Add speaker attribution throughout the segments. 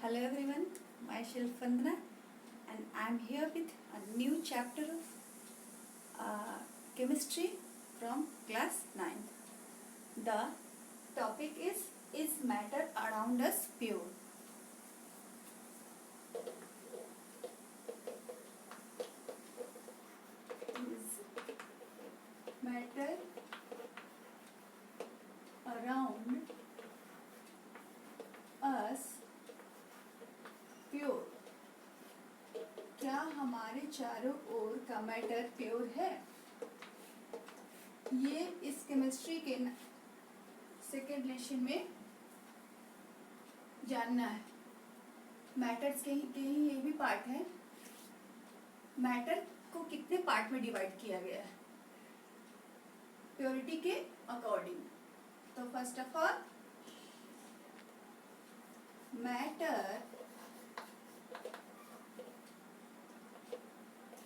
Speaker 1: Hello everyone, myself Vandana and I am here with a new chapter of chemistry from class 9th. The topic is matter around us pure? Is matter around us pure? क्या हमारे चारों ओर का matter pure है? ये इस chemistry के second lesson में जानना है। मैटर्स के ही ये भी पार्ट है। मैटर को कितने पार्ट में डिवाइड किया गया है प्योरिटी के अकॉर्डिंग? तो first of all matter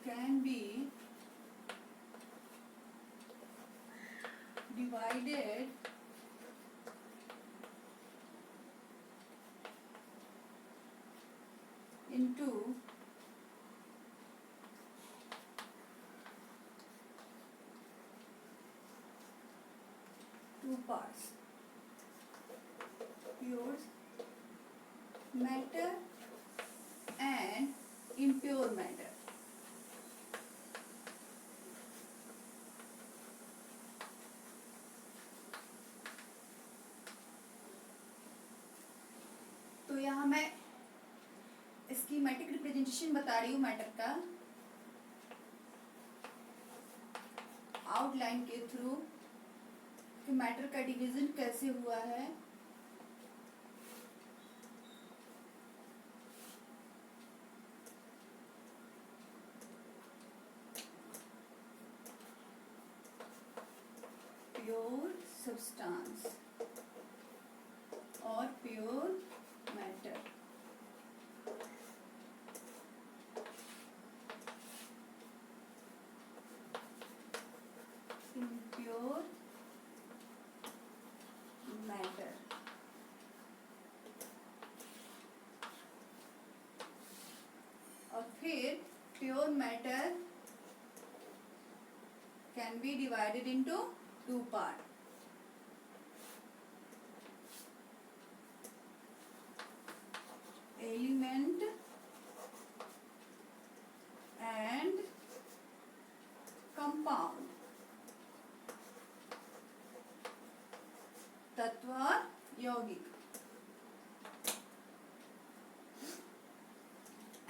Speaker 1: can be divided into two parts: pure matter and impure matter. तो यहाँ मैं स्कीमेटिक रिप्रेजेंटेशन बता रही हूँ मैटर का आउटलाइन के थ्रू कि मैटर का डिवीजन कैसे हुआ है। प्योर सब्सटेंस और प्योर मैटर। Impure matter. और फिर pure matter can be divided into two part: element and compound. तत्व यौगिक।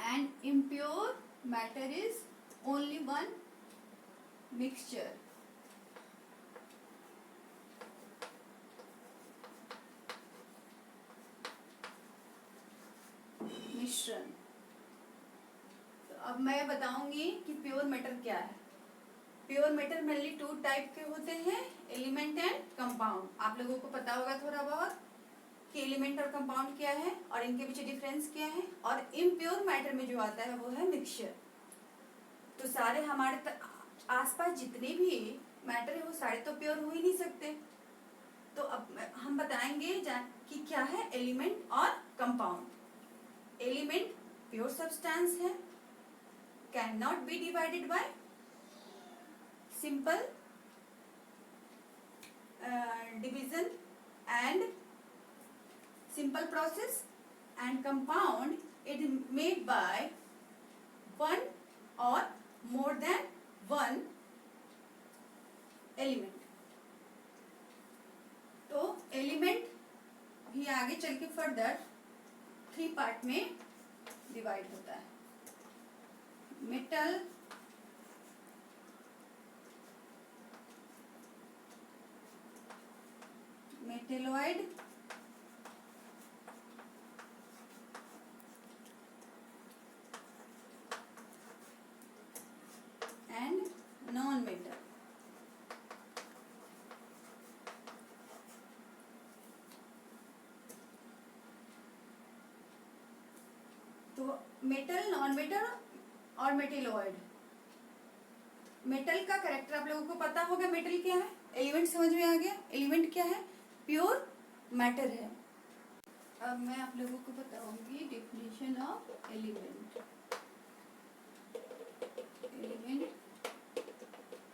Speaker 1: And impure matter is only one mixture. मिश्रण। तो अब मैं बताऊंगी कि प्योर मैटर क्या है। Pure matter mainly two type के होते हैं: एलिमेंट एंड कंपाउंड। आप लोगों को पता होगा थोड़ा बहुत कि एलिमेंट और कंपाउंड क्या है और इनके बीच डिफरेंस क्या है। और इम्प्योर मैटर में जो आता है वो है मिक्सचर। तो सारे हमारे आसपास जितने भी मैटर है वो सारे तो प्योर हो ही नहीं सकते। तो अब हम बताएंगे कि क्या है एलिमेंट और कंपाउंड। एलिमेंट प्योर सब्सटेंस है, can not be divided by simple division and simple process, and compound it is made by one or more than one element. तो एलिमेंट भी आगे चल के फर्दर 3 पार्ट में डिवाइड होता है: metal, metalloid and non metal. तो metal, non metal और मेटेलॉइड। मेटल का कैरेक्टर आप लोगों को पता होगा। मेटल क्या है? एलिमेंट समझ में आ गया। एलिमेंट क्या है? प्योर मैटर है। अब मैं आप लोगों को बताऊंगी ऑफ एलिमेंट। एलिमेंट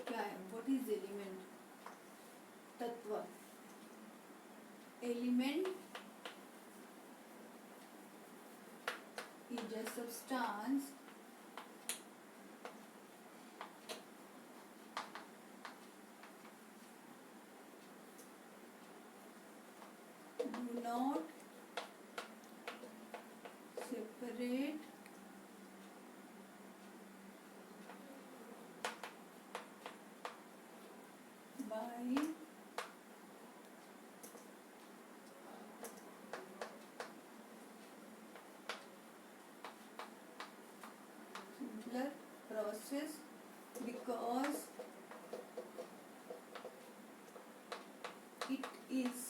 Speaker 1: क्या है? What is element? तत्व। Element is a substance do not separate by simpler process because it is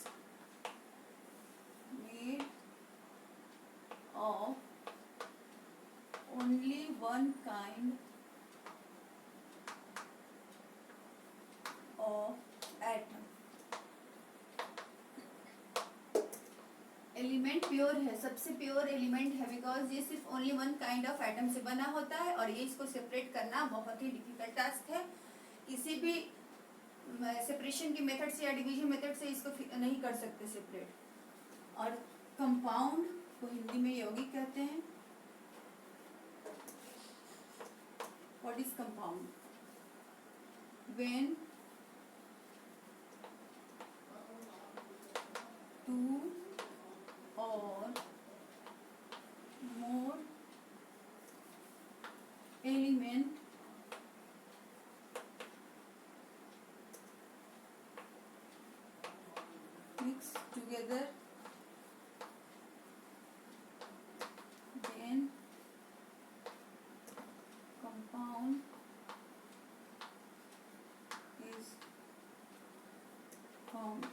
Speaker 1: made of only one kind of atom। Element pure है, सबसे प्योर एलिमेंट है बिकॉज ये सिर्फ only one kind of atom से बना होता है और ये इसको सेपरेट करना बहुत ही डिफिकल्ट टास्क है। किसी भी सेपरेशन की मेथड से या डिवीजन मेथड से इसको नहीं कर सकते सेपरेट। और कंपाउंड को हिंदी में यौगिक कहते हैं। What is compound? When two or more element mix together then compound is formed।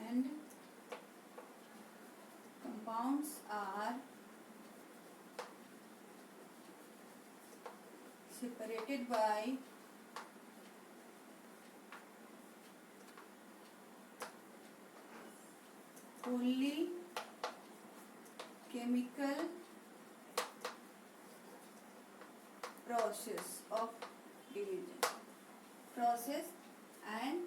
Speaker 1: And compounds are separated by only chemical process of division process and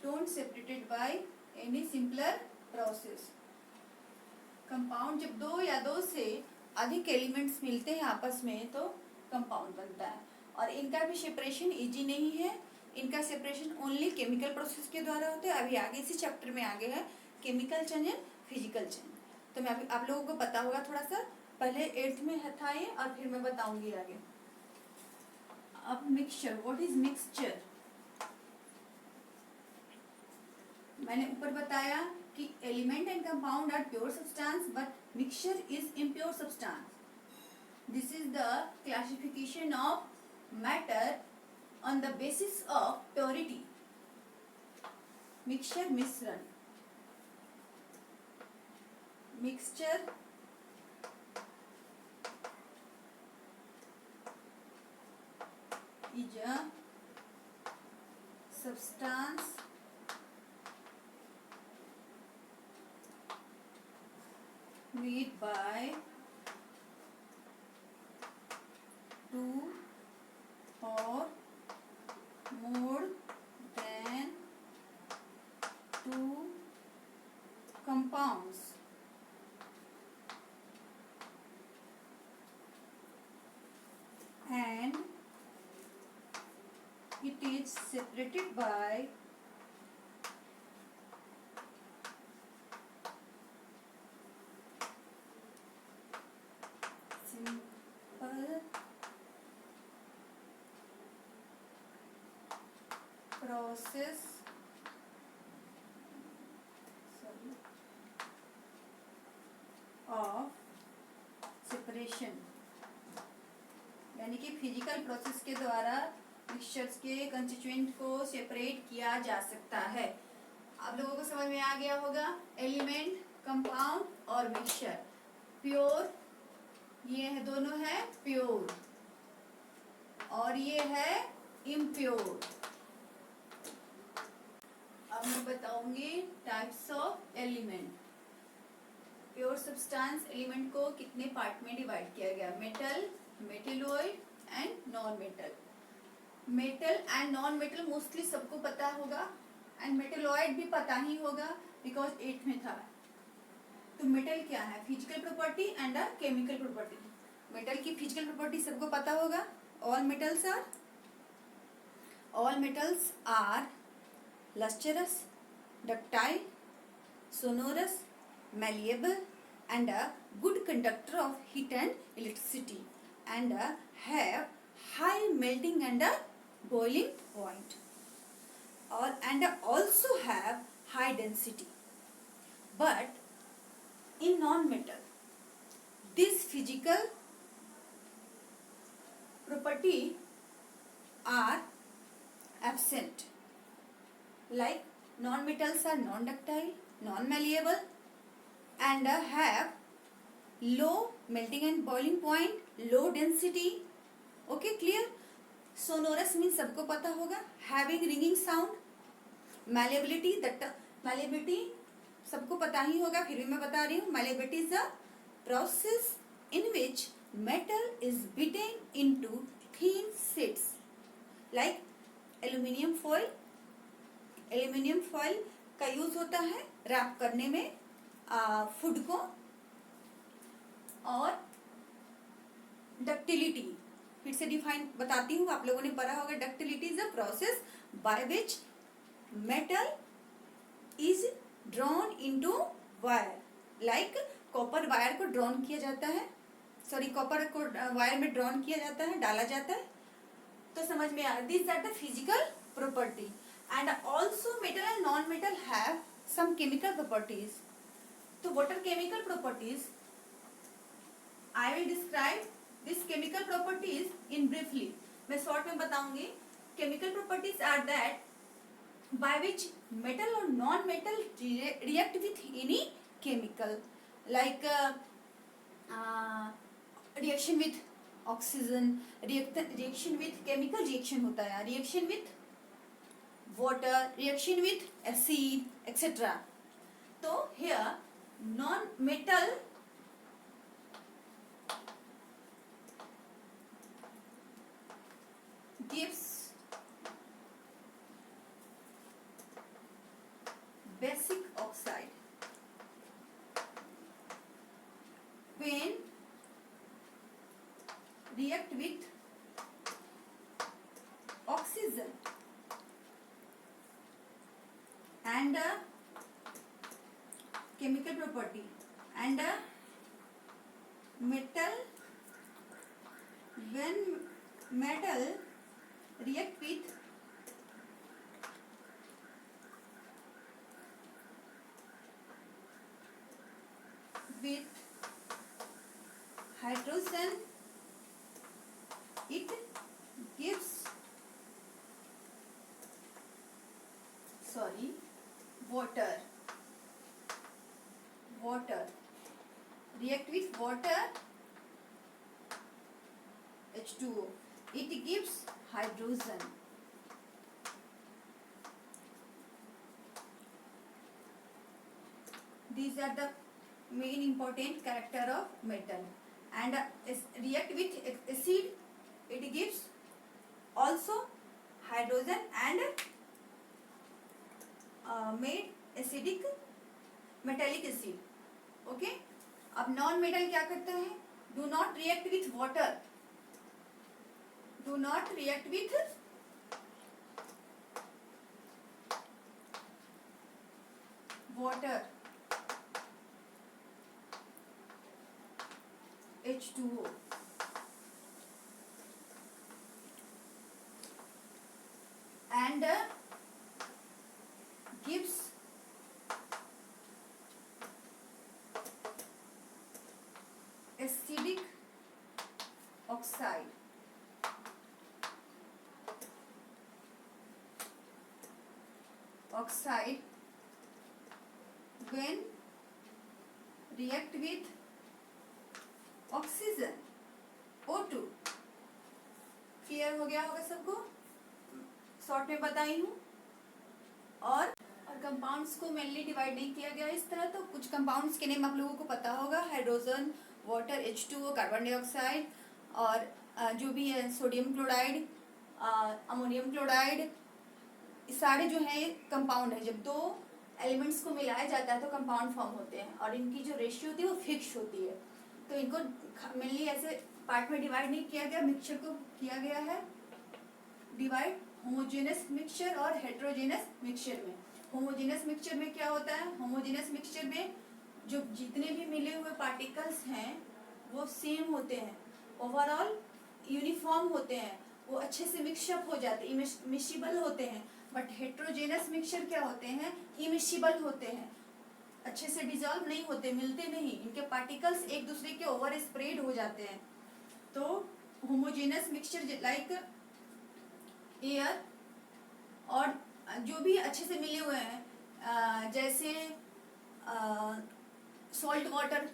Speaker 1: don't separated by any simpler process। Compound जब दो या दो से अधिक elements मिलते हैं आपस में तो कंपाउंड बनता है और इनका भी सेपरेशन इजी नहीं है। इनका सेपरेशन ओनली केमिकल प्रोसेस के द्वारा होता है। अभी आगे इसी चैप्टर में आगे है chemical change and physical change, तो मैं अभी आप लोगों को पता होगा थोड़ा सा। पहले 8th में था ये और फिर मैं बताऊंगी आगे। अब मिक्सचर, व्हाट इज मिक्सचर? मैंने ऊपर बताया कि element and compound are pure substance but mixture is impure substance. This is the classification of matter on the basis of purity. Mixture मिश्रण। Mixture is a substance made by two or more than two compounds and it is separated by simple process of separation। यानी कि physical process के द्वारा mixtures के constituent को separate किया जा सकता है। आप लोगों को समझ में आ गया होगा। एलिमेंट, कंपाउंड और मिक्सचर। प्योर, ये है दोनों है प्योर और ये है इम्प्योर। अब मैं बताऊंगी types of element. Pure substance element को कितने पार्ट में डिवाइड किया गया? Metal, metalloid and non metal. Metal and non metal mostly सबको पता होगा, एंड मेटेलॉइड भी पता ही होगा बिकॉज 8th में था। तो मेटल क्या है? Physical property and a chemical property. Metal की फिजिकल प्रॉपर्टी सबको पता होगा। All metals are lustrous, ductile, sonorous, malleable, and a good conductor of heat and electricity, and have high melting and boiling point, and also have high density. But in non-metal, this physical property are absent. Like non-metals are non-ductile, non-malleable, and have low melting and boiling point, low density. Okay, clear? Sonorous means सबको पता होगा, having ringing sound. Malleability, malleability सबको पता ही होगा, फिर भी मैं बता रही हूँ. Malleability is a process in which metal is beaten into thin sheets, like aluminium foil. Aluminium foil का यूज होता है रैप करने में फूड को. और डक्टिलिटी फिर से डिफाइन बताती हूँ, आप लोगों ने पढ़ा होगा. Ductility is a process by which metal is drawn into wire. Like copper wire को ड्रॉन किया जाता है, कॉपर को वायर में ड्रॉन किया जाता है, डाला जाता है. तो समझ में आ, this are the physical property. And also metal and non-metal have some chemical properties. So what are chemical properties? I will describe these chemical properties in briefly. मैं short में बताऊंगी. Chemical properties are that by which metal or non-metal react with any chemical, like reaction with oxygen, reaction with chemical reaction होता है, reaction with water, reaction with acid, etc. So here non-metal gives basic oxide. When react with oxygen and chemical property, and metal, when metal react with hydrogen, it gives water react with water, H2O, it gives hydrogen. These are the main important character of metal. And react with acid, it gives also hydrogen and made acidic metallic acid. Okay. अब non metal क्या करता है? Do not react with water, do not react with water, H2O. And gives acidic oxide. Oxide when react with oxygen, O2. Clear हो गया होगा सबको? Short में बताई हूँ. और कंपाउंड्स को मेनली डिवाइड नहीं किया गया इस तरह, तो कुछ कंपाउंड्स के नेम आप लोगों को पता होगा, hydrogen, water, H2O, carbon dioxide, और जो भी है सोडियम क्लोराइड, अमोनियम क्लोराइड, सारे जो है कंपाउंड है। जब दो एलिमेंट्स को मिलाया जाता है तो कंपाउंड फॉर्म होते हैं, और इनकी जो रेशियो होती है वो फिक्स होती है। तो इनको मेनली ऐसे पार्ट में डिवाइड नहीं किया गया, मिक्सचर को किया गया है डिवाइड होमोजेनस मिक्सचर और हेट्रोजेनस मिक्सचर में। होमोजेनस मिक्सचर में क्या होता है, होमोजेनस मिक्सचर में जो जितने भी मिले हुए पार्टिकल्स हैं वो सेम होते हैं, ओवरऑल यूनिफॉर्म होते हैं, वो अच्छे से मिक्सअप हो जाते हैं, मिक्सिबल होते हैं। बट हेट्रोजेनस मिक्सचर क्या होते हैं, इमिक्सिबल होते हैं, अच्छे से डिजॉल्व नहीं होते, मिलते नहीं, इनके पार्टिकल्स एक दूसरे के ओवर स्प्रेड हो जाते हैं। तो होमोजेनस मिक्सचर लाइक एयर, और जो भी अच्छे से मिले हुए हैं जैसे salt water,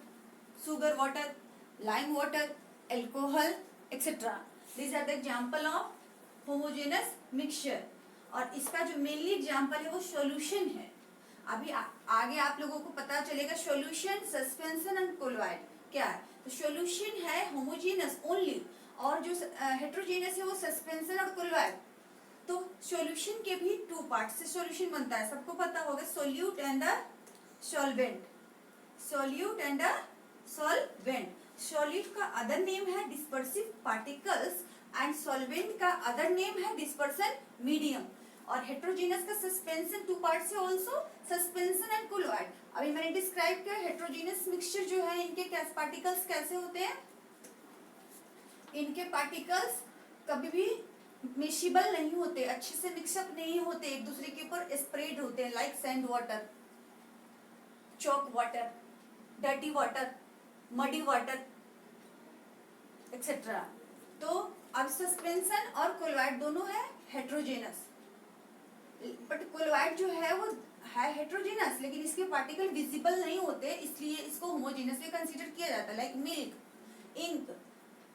Speaker 1: sugar water, lime water, alcohol etcetera, these are the example of homogeneous mixture. और इसका जो मेनली एग्जाम्पल है वो सॉल्यूशन है। अभी आगे आप लोगों को पता चलेगा सॉल्यूशन, सस्पेंशन एंड कोलॉइड क्या है। तो सॉल्यूशन है होमोजेनस ओनली, और जो हेट्रोजेनस है वो सस्पेंशन और कोलॉइड। तो सॉल्यूशन के भी टू पार्ट से सॉल्यूशन बनता है, सबको पता होगा, solute and the solvent, solute and the solvent. Solute का अदर नेम है डिस्पर्सिव पार्टिकल्स एंड सॉल्वेंट का अदर नेम है डिस्पर्सन मीडियम। और हेट्रोजेनस का सस्पेंशन टू पार्ट से आल्सो, सस्पेंशन एंड कोलॉइड। अभी मैंने डिस्क्राइब किया हेट्रोजेनस मिक्सचर जो है इनके पार्टिकल्स कैसे होते हैं, इनके पार्टिकल्स कभी भी मिक्सिबल नहीं होते, अच्छे से मिक्सअप नहीं होते, एक दूसरे के ऊपर स्प्रेड होते हैं, like sand water, chalk water, dirty water, muddy water etcetera. तो अब सस्पेंशन और कोलॉइड दोनों है हेट्रोजेनस, बट कोलॉइड जो है वो है हेट्रोजेनस, लेकिन इसके पार्टिकल विजिबल नहीं होते, इसलिए इसको होमोजेनस में कंसीडर किया जाता है। लाइक मिल्क, इंक,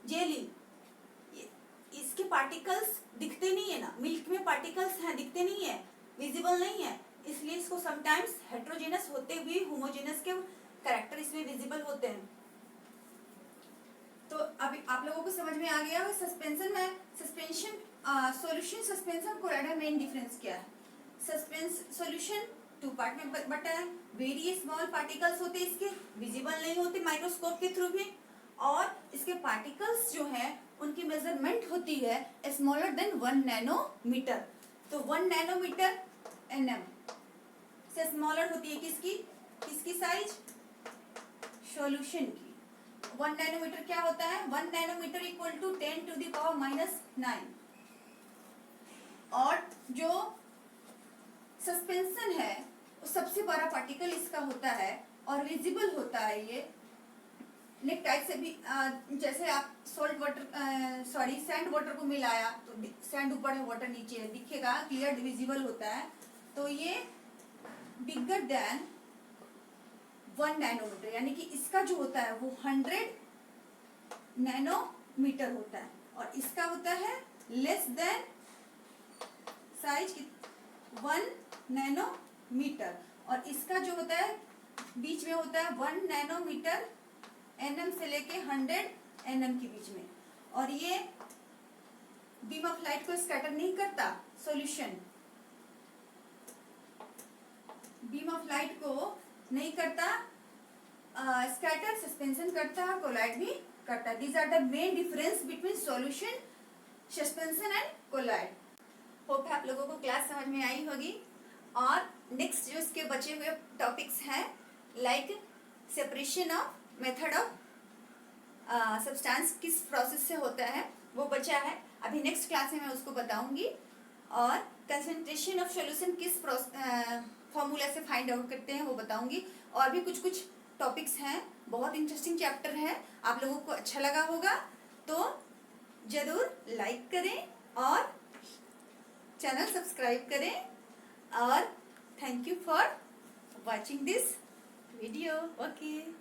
Speaker 1: जेली, इसके पार्टिकल्स दिखते नहीं है ना, मिल्क में पार्टिकल्स हैं दिखते नहीं है, विजिबल नहीं है, इसलिए इसको समटाइम्स हेट्रोजेनस होते हुए होमोजेनस के कैरेक्टर इसमें विजिबल होते हैं। तो अभी आप लोगों को समझ में आ गया होगा सस्पेंशन में, सस्पेंशन सॉल्यूशन, सस्पेंशन, कोलॉइड में मेन डिफरेंस क्या है। सॉल्यूशन टू पार्ट में बटा है, वेरी स्मॉल पार्टिकल्स होते हैं, इसके विजिबल नहीं होते माइक्रोस्कोप के थ्रू भी, और इसके पार्टिकल्स जो है उनकी मेजरमेंट होती है स्मॉलर देन 1 नैनोमीटर। तो 1 नैनोमीटर nm से स्मॉलर होती है किसकी साइज, सॉल्यूशन की। 1 नैनोमीटर क्या होता है, 1 नैनोमीटर इक्वल टू 10⁻⁹। और जो सस्पेंशन है वो सबसे बड़ा पार्टिकल इसका होता है और विजिबल होता है ये नेक टाइप से भी। जैसे आप सैंड वाटर को मिलाया तो सैंड ऊपर है, वाटर नीचे है, दिखेगा, क्लियर विजिबल होता है। तो ये बिगर देन 1 नैनोमीटर, यानी कि इसका जो होता है वो 100 नैनोमीटर होता है, और इसका होता है लेस देन साइज 1 नैनोमीटर, और इसका जो होता है बीच में होता है 1 नैनोमीटर nm से लेके 100 nm के बीच में। और ये बीम ऑफ लाइट को स्कैटर नहीं करता, सॉल्यूशन बीम ऑफ लाइट को नहीं करता स्कैटर, सस्पेंशन करता है, कोलॉइड भी करता है। These are the main difference between solution, suspension and colloid. Hope आप लोगों को क्लास समझ में आई होगी। और नेक्स्ट जो इसके बचे हुए टॉपिक्स हैं like separation of method of substance किस प्रोसेस से होता है वो बचा है, अभी नेक्स्ट क्लास में मैं उसको बताऊंगी। और कंसंट्रेशन ऑफ सॉल्यूशन किस फॉर्मूला से फाइंड आउट करते हैं वो बताऊंगी। और भी कुछ टॉपिक्स हैं, बहुत इंटरेस्टिंग चैप्टर है, आप लोगों को अच्छा लगा होगा तो जरूर लाइक करें और चैनल सब्सक्राइब करें। और thank you for watching this video. Okay.